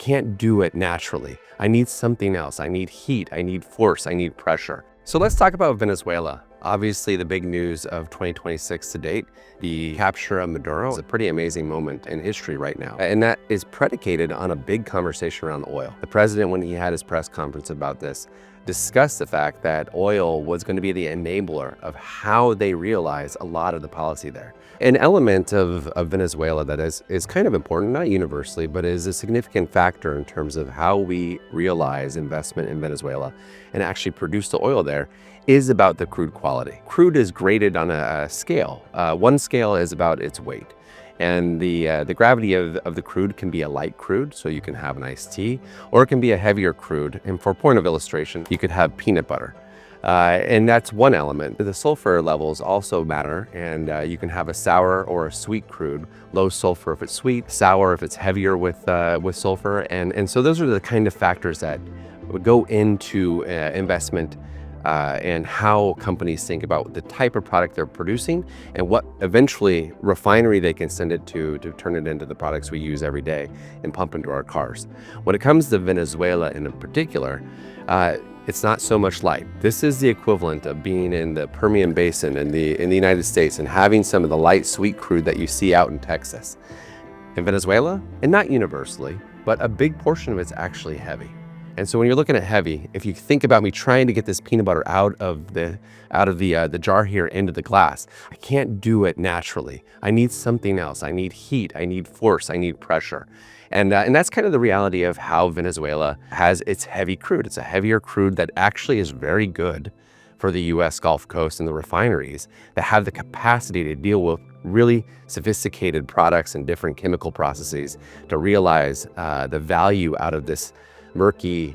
can't do it naturally. I need something else. I need heat, I need force, I need pressure. So let's talk about Venezuela. Obviously, the big news of 2026 to date, the capture of Maduro, is a pretty amazing moment in history right now. And that is predicated on a big conversation around oil. The president, when he had his press conference about this, discussed the fact that oil was going to be the enabler of how they realize a lot of the policy there. An element of Venezuela that is kind of important, not universally, but is a significant factor in terms of how we realize investment in Venezuela and actually produce the oil there is about the crude quality. Crude is graded on a scale. One scale is about its weight. And the gravity of the crude can be a light crude, so you can have an iced tea, or it can be a heavier crude. And for point of illustration, you could have peanut butter. And that's one element. The sulfur levels also matter, and you can have a sour or a sweet crude. Low sulfur if it's sweet, sour if it's heavier with sulfur. And so those are the kind of factors that would go into investment and how companies think about the type of product they're producing and what eventually refinery they can send it to turn it into the products we use every day and pump into our cars. When it comes to Venezuela in particular, it's not so much light. This is the equivalent of being in the Permian Basin in the United States and having some of the light sweet crude that you see out in Texas. In Venezuela, and not universally, but a big portion of it's actually heavy. And so when you're looking at heavy, if you think about me trying to get this peanut butter out of the jar here into the glass, I can't do it naturally. I need something else. I need heat, I need force, I need pressure. And that's kind of the reality of how Venezuela has its heavy crude. It's a heavier crude that actually is very good for the US Gulf Coast and the refineries that have the capacity to deal with really sophisticated products and different chemical processes to realize the value out of this murky,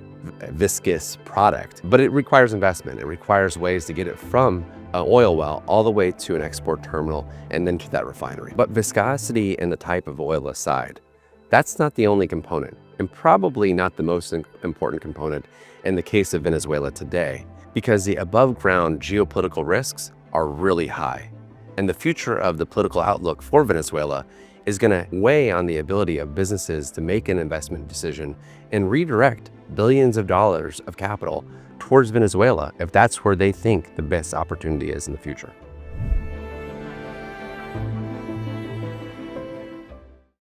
viscous product. But it requires investment. It requires ways to get it from an oil well all the way to an export terminal and then to that refinery. But viscosity and the type of oil aside, that's not the only component, and probably not the most important component in the case of Venezuela today, because the above ground geopolitical risks are really high. And the future of the political outlook for Venezuela is going to weigh on the ability of businesses to make an investment decision and redirect billions of dollars of capital towards Venezuela if that's where they think the best opportunity is in the future.